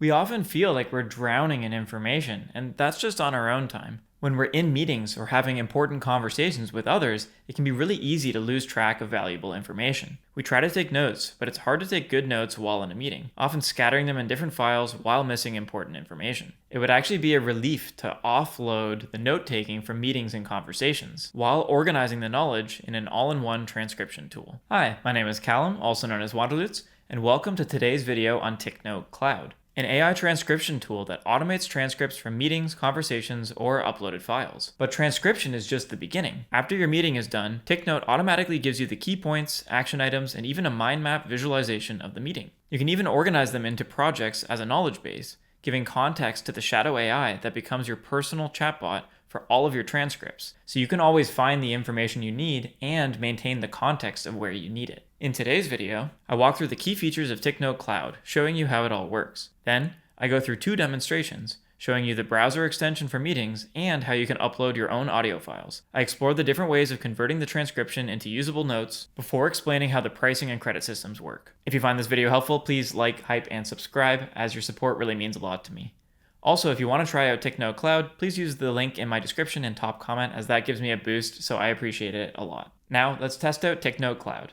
We often feel like we're drowning in information, and that's just on our own time. When we're in meetings or having important conversations with others, it can be really easy to lose track of valuable information. We try to take notes, but it's hard to take good notes while in a meeting, often scattering them in different files while missing important information. It would actually be a relief to offload the note taking from meetings and conversations, while organizing the knowledge in an all-in-one transcription tool. Hi, my name is Callum, also known as Wanderlutz, and welcome to today's video on TicNote Cloud, an AI transcription tool that automates transcripts from meetings, conversations, or uploaded files. But transcription is just the beginning. After your meeting is done, TicNote automatically gives you the key points, action items, and even a mind map visualization of the meeting. You can even organize them into projects as a knowledge base, giving context to the shadow AI that becomes your personal chatbot for all of your transcripts, so you can always find the information you need and maintain the context of where you need it. In today's video, I walk through the key features of TicNote Cloud, showing you how it all works. Then, I go through 2 demonstrations, showing you the browser extension for meetings and how you can upload your own audio files. I explore the different ways of converting the transcription into usable notes before explaining how the pricing and credit systems work. If you find this video helpful, please like, hype, and subscribe, as your support really means a lot to me. Also, if you want to try out TicNote Cloud, please use the link in my description and top comment, as that gives me a boost, so I appreciate it a lot. Now, let's test out TicNote Cloud.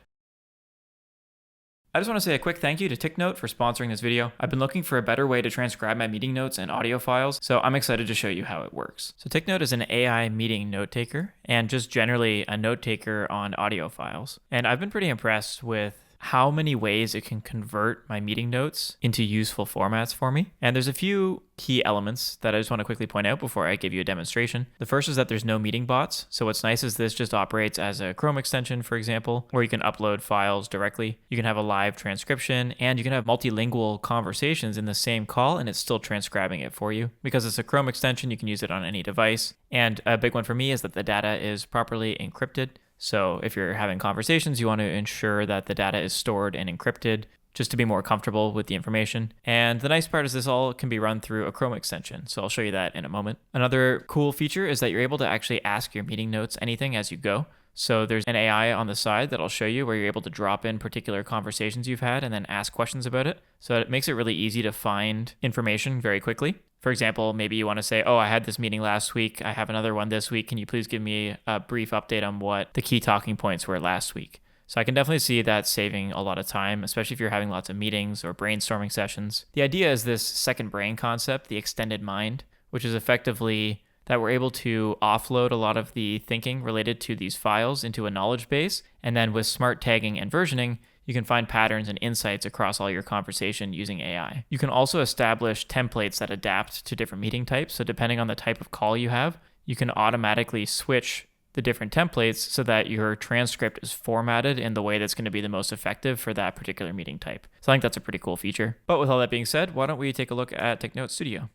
I just want to say a quick thank you to TicNote for sponsoring this video. I've been looking for a better way to transcribe my meeting notes and audio files, so I'm excited to show you how it works. So TicNote is an AI meeting note taker, and just generally a note taker on audio files. And I've been pretty impressed with how many ways it can convert my meeting notes into useful formats for me. And there's a few key elements that I just want to quickly point out before I give you a demonstration. The first is that there's no meeting bots. So what's nice is this just operates as a Chrome extension, for example, where you can upload files directly. You can have a live transcription, and you can have multilingual conversations in the same call, and it's still transcribing it for you. Because it's a Chrome extension, you can use it on any device. And a big one for me is that the data is properly encrypted. So if you're having conversations, you want to ensure that the data is stored and encrypted just to be more comfortable with the information. And the nice part is this all can be run through a Chrome extension. So I'll show you that in a moment. Another cool feature is that you're able to actually ask your meeting notes anything as you go. So there's an AI on the side that I'll show you where you're able to drop in particular conversations you've had and then ask questions about it. So it makes it really easy to find information very quickly. For example, maybe you want to say, oh, I had this meeting last week. I have another one this week. Can you please give me a brief update on what the key talking points were last week? So I can definitely see that saving a lot of time, especially if you're having lots of meetings or brainstorming sessions. The idea is this second brain concept, the extended mind, which is effectively that we're able to offload a lot of the thinking related to these files into a knowledge base. And then with smart tagging and versioning, you can find patterns and insights across all your conversation using AI. You can also establish templates that adapt to different meeting types. So depending on the type of call you have, you can automatically switch the different templates so that your transcript is formatted in the way that's going to be the most effective for that particular meeting type. So I think that's a pretty cool feature. But with all that being said, why don't we take a look at TicNote Studio?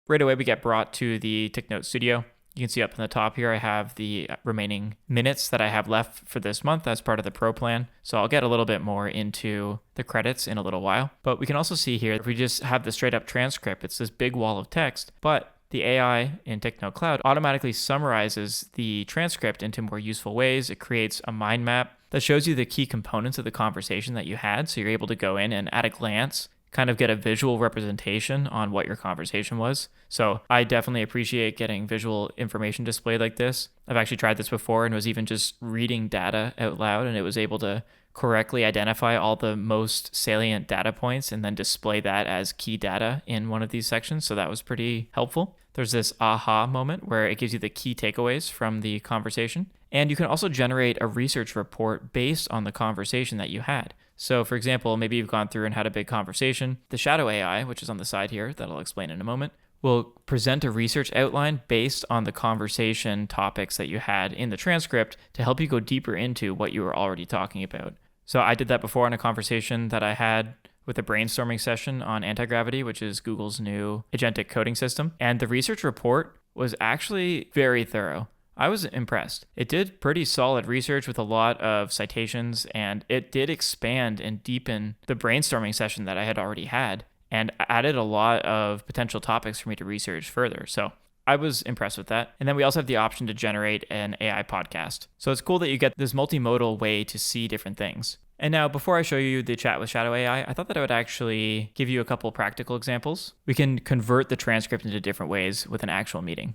Right away, we get brought to the TicNote Studio. You can see up in the top here, I have the remaining minutes that I have left for this month as part of the Pro plan. So I'll get a little bit more into the credits in a little while. But we can also see here, if we just have the straight up transcript, it's this big wall of text, but the AI in TicNote Cloud automatically summarizes the transcript into more useful ways. It creates a mind map that shows you the key components of the conversation that you had. So you're able to go in and at a glance, kind of get a visual representation on what your conversation was. So I definitely appreciate getting visual information displayed like this. I've actually tried this before and was even just reading data out loud, and it was able to correctly identify all the most salient data points and then display that as key data in one of these sections. So that was pretty helpful. There's this aha moment where it gives you the key takeaways from the conversation. And you can also generate a research report based on the conversation that you had. So for example, maybe you've gone through and had a big conversation. The shadow AI, which is on the side here that I'll explain in a moment, will present a research outline based on the conversation topics that you had in the transcript to help you go deeper into what you were already talking about. So I did that before in a conversation that I had with a brainstorming session on anti-gravity, which is Google's new agentic coding system. And the research report was actually very thorough. I was impressed. It did pretty solid research with a lot of citations, and it did expand and deepen the brainstorming session that I had already had and added a lot of potential topics for me to research further. So I was impressed with that. And then we also have the option to generate an AI podcast. So it's cool that you get this multimodal way to see different things. And now, before I show you the chat with Shadow AI, I thought that I would actually give you a couple practical examples. We can convert the transcript into different ways with an actual meeting.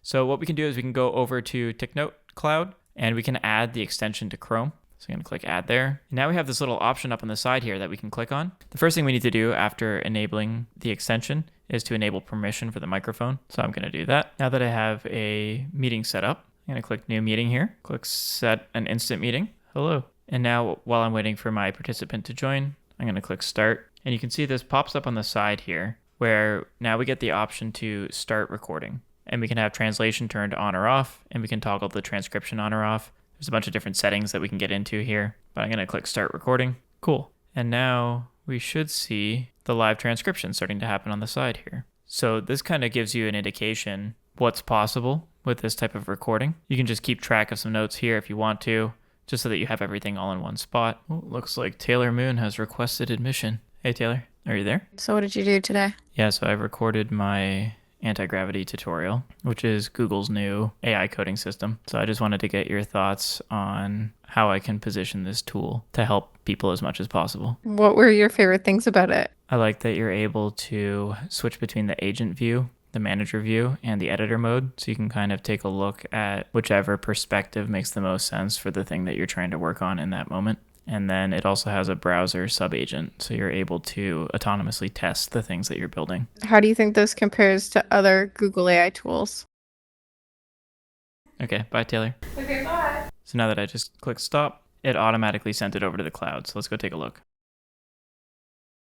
So what we can do is we can go over to TicNote Cloud and we can add the extension to Chrome. So I'm going to click add there. And now we have this little option up on the side here that we can click on. The first thing we need to do after enabling the extension is to enable permission for the microphone. So I'm going to do that. Now that I have a meeting set up, I'm going to click new meeting here, click set an instant meeting. Hello. And now while I'm waiting for my participant to join, I'm going to click start. And you can see this pops up on the side here where now we get the option to start recording. And we can have translation turned on or off, and we can toggle the transcription on or off. There's a bunch of different settings that we can get into here, but I'm going to click start recording. Cool. And now we should see the live transcription starting to happen on the side here. So this kind of gives you an indication what's possible with this type of recording. You can just keep track of some notes here if you want to, just so that you have everything all in one spot. Oh, looks like Taylor Moon has requested admission. Hey, Taylor, are you there? So what did you do today? Yeah, so I recorded my anti-gravity tutorial, which is Google's new AI coding system. So I just wanted to get your thoughts on how I can position this tool to help people as much as possible. What were your favorite things about it? I like that you're able to switch between the agent view, the manager view, and the editor mode. So you can kind of take a look at whichever perspective makes the most sense for the thing that you're trying to work on in that moment. And then it also has a browser sub-agent, so you're able to autonomously test the things that you're building. How do you think this compares to other Google AI tools? Okay, bye, Taylor. Okay, bye. So now that I just click stop, it automatically sent it over to the cloud. So let's go take a look.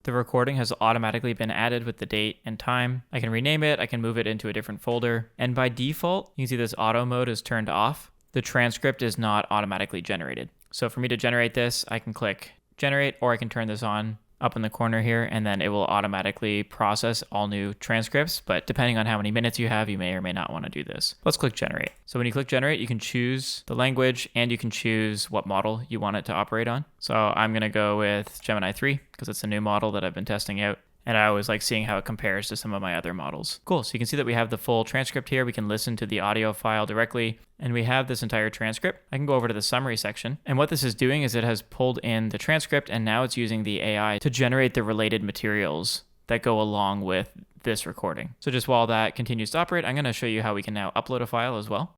The recording has automatically been added with the date and time. I can rename it, I can move it into a different folder. And by default, you can see this auto mode is turned off. The transcript is not automatically generated. So for me to generate this, I can click generate, or I can turn this on up in the corner here, and then it will automatically process all new transcripts. But depending on how many minutes you have, you may or may not want to do this. Let's click generate. So when you click generate, you can choose the language and you can choose what model you want it to operate on. So I'm going to go with Gemini 3 because it's a new model that I've been testing out. And I always like seeing how it compares to some of my other models. Cool, so you can see that we have the full transcript here. We can listen to the audio file directly, and we have this entire transcript. I can go over to the summary section. And what this is doing is it has pulled in the transcript, and now it's using the AI to generate the related materials that go along with this recording. So just while that continues to operate, I'm gonna show you how we can now upload a file as well.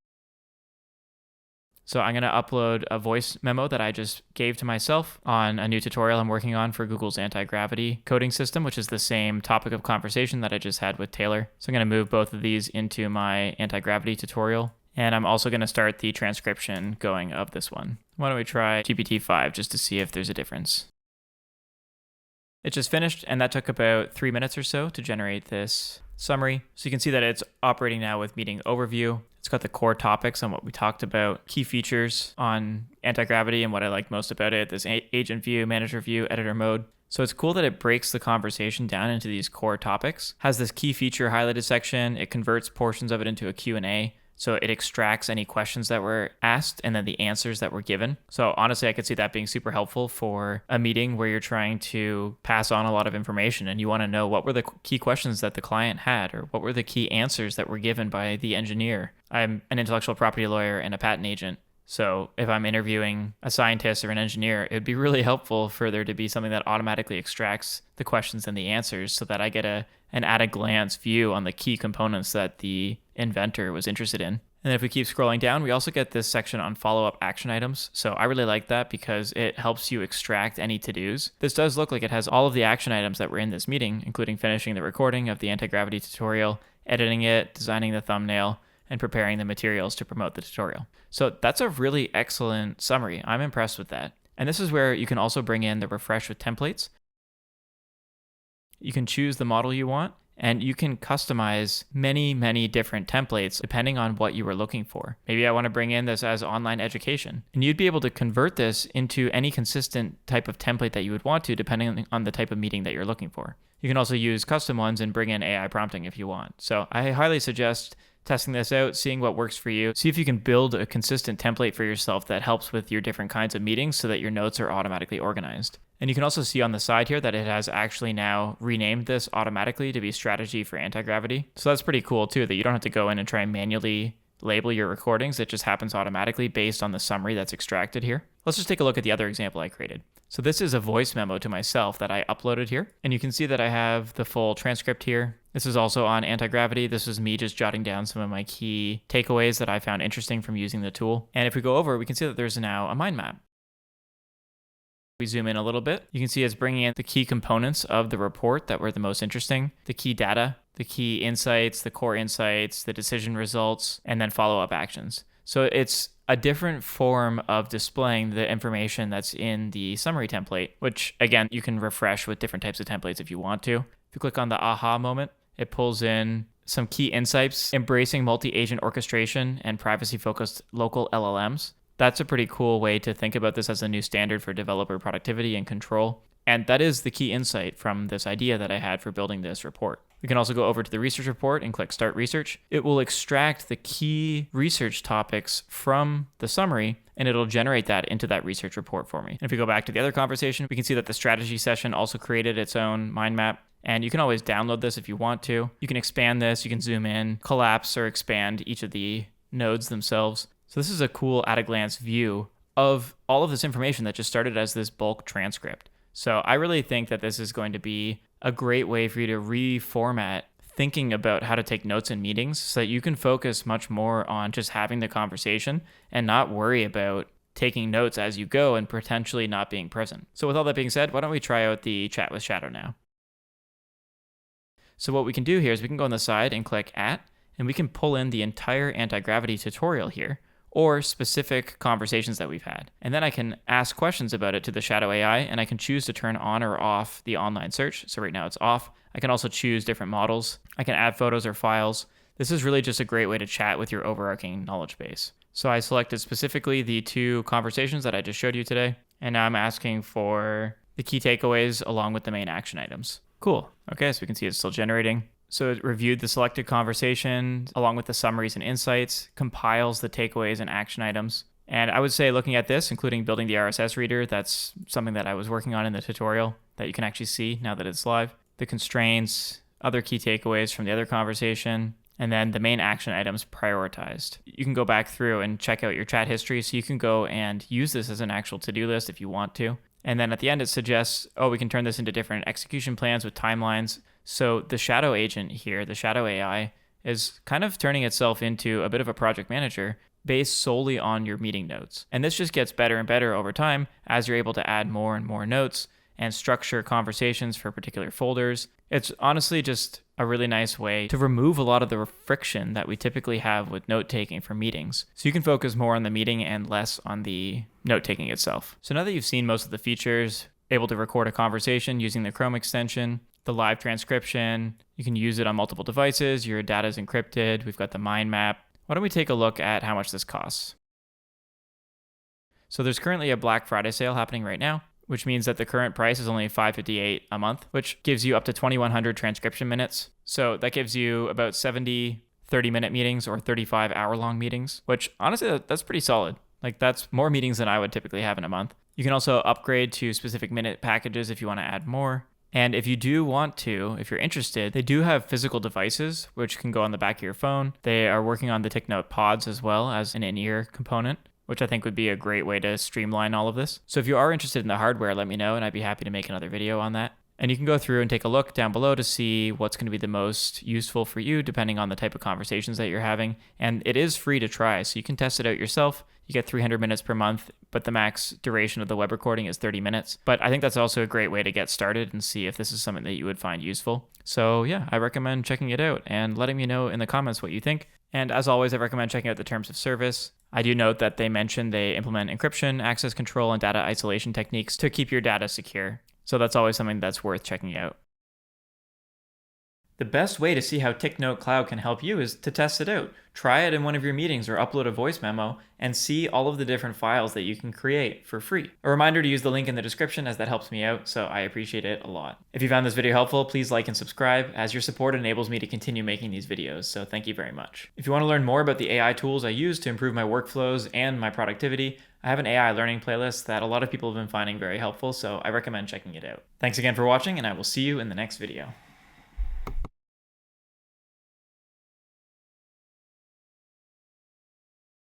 So I'm going to upload a voice memo that I just gave to myself on a new tutorial I'm working on for Google's anti-gravity coding system, which is the same topic of conversation that I just had with Taylor. So I'm going to move both of these into my anti-gravity tutorial. And I'm also going to start the transcription going of this one. Why don't we try GPT-5 just to see if there's a difference. It just finished, and that took about 3 minutes or so to generate this summary. So you can see that it's operating now with meeting overview. It's got the core topics on what we talked about, key features on anti-gravity and what I like most about it, this agent view, manager view, editor mode. So it's cool that it breaks the conversation down into these core topics, has this key feature highlighted section, it converts portions of it into a Q&A. So it extracts any questions that were asked and then the answers that were given. So honestly, I could see that being super helpful for a meeting where you're trying to pass on a lot of information and you want to know what were the key questions that the client had or what were the key answers that were given by the engineer. I'm an intellectual property lawyer and a patent agent. So if I'm interviewing a scientist or an engineer, it would be really helpful for there to be something that automatically extracts the questions and the answers so that I get an at-a-glance view on the key components that the inventor was interested in. And if we keep scrolling down, we also get this section on follow-up action items. So I really like that because it helps you extract any to-dos. This does look like it has all of the action items that were in this meeting, including finishing the recording of the anti-gravity tutorial, editing it, designing the thumbnail, and preparing the materials to promote the tutorial. So that's a really excellent summary. I'm impressed with that. And this is where you can also bring in the refresh with templates. You can choose the model you want, and you can customize many, many different templates depending on what you were looking for. Maybe I want to bring in this as online education, and you'd be able to convert this into any consistent type of template that you would want to, depending on the type of meeting that you're looking for. You can also use custom ones and bring in AI prompting if you want. So I highly suggest testing this out, seeing what works for you. See if you can build a consistent template for yourself that helps with your different kinds of meetings so that your notes are automatically organized. And you can also see on the side here that it has actually now renamed this automatically to be strategy for anti-gravity. So that's pretty cool too, that you don't have to go in and try and manually label your recordings. It just happens automatically based on the summary that's extracted here. Let's just take a look at the other example I created. So this is a voice memo to myself that I uploaded here. And you can see that I have the full transcript here. This is also on anti-gravity. This is me just jotting down some of my key takeaways that I found interesting from using the tool. And if we go over, we can see that there's now a mind map. We zoom in a little bit. You can see it's bringing in the key components of the report that were the most interesting, the key data, the key insights, the core insights, the decision results, and then follow-up actions. So it's a different form of displaying the information that's in the summary template, which again, you can refresh with different types of templates if you want to. If you click on the aha moment, it pulls in some key insights, embracing multi-agent orchestration and privacy-focused local LLMs. That's a pretty cool way to think about this as a new standard for developer productivity and control. And that is the key insight from this idea that I had for building this report. We can also go over to the research report and click Start Research. It will extract the key research topics from the summary, and it'll generate that into that research report for me. And if we go back to the other conversation, we can see that the strategy session also created its own mind map. And you can always download this if you want to. You can expand this, you can zoom in, collapse or expand each of the nodes themselves. So this is a cool at-a-glance view of all of this information that just started as this bulk transcript. So I really think that this is going to be a great way for you to reformat thinking about how to take notes in meetings so that you can focus much more on just having the conversation and not worry about taking notes as you go and potentially not being present. So with all that being said, why don't we try out the chat with Shadow now? So what we can do here is we can go on the side and click at, and we can pull in the entire anti-gravity tutorial here, or specific conversations that we've had. And then I can ask questions about it to the Shadow AI, and I can choose to turn on or off the online search. So right now it's off. I can also choose different models. I can add photos or files. This is really just a great way to chat with your overarching knowledge base. So I selected specifically the 2 conversations that I just showed you today, and now I'm asking for the key takeaways along with the main action items. Cool. Okay, so we can see it's still generating. So it reviewed the selected conversation along with the summaries and insights, compiles the takeaways and action items. And I would say looking at this, including building the RSS reader, that's something that I was working on in the tutorial that you can actually see now that it's live. The constraints, other key takeaways from the other conversation, and then the main action items prioritized. You can go back through and check out your chat history, so you can go and use this as an actual to-do list if you want to. And then at the end, it suggests, we can turn this into different execution plans with timelines. So the Shadow agent here, the Shadow AI, is kind of turning itself into a bit of a project manager based solely on your meeting notes. And this just gets better and better over time as you're able to add more and more notes and structure conversations for particular folders. It's honestly just a really nice way to remove a lot of the friction that we typically have with note-taking for meetings. So you can focus more on the meeting and less on the note-taking itself. So now that you've seen most of the features, able to record a conversation using the Chrome extension, the live transcription, you can use it on multiple devices, your data is encrypted, we've got the mind map. Why don't we take a look at how much this costs? So there's currently a Black Friday sale happening right now, which means that the current price is only $558 a month, which gives you up to 2,100 transcription minutes. So that gives you about 70 30-minute meetings or 35-hour-long meetings, which honestly, that's pretty solid. Like that's more meetings than I would typically have in a month. You can also upgrade to specific minute packages if you want to add more. And if you do want to, if you're interested, they do have physical devices, which can go on the back of your phone. They are working on the TicNote pods as well as an in-ear component, which I think would be a great way to streamline all of this. So if you are interested in the hardware, let me know, and I'd be happy to make another video on that. And you can go through and take a look down below to see what's going to be the most useful for you, depending on the type of conversations that you're having. And it is free to try, so you can test it out yourself. You get 300 minutes per month, but the max duration of the web recording is 30 minutes. But I think that's also a great way to get started and see if this is something that you would find useful. So yeah, I recommend checking it out and letting me know in the comments what you think. And as always, I recommend checking out the terms of service. I do note that they mention they implement encryption, access control, and data isolation techniques to keep your data secure. So that's always something that's worth checking out. The best way to see how TicNote Cloud can help you is to test it out. Try it in one of your meetings or upload a voice memo and see all of the different files that you can create for free. A reminder to use the link in the description as that helps me out, so I appreciate it a lot. If you found this video helpful, please like and subscribe, as your support enables me to continue making these videos, so thank you very much. If you want to learn more about the AI tools I use to improve my workflows and my productivity, I have an AI learning playlist that a lot of people have been finding very helpful, so I recommend checking it out. Thanks again for watching, and I will see you in the next video.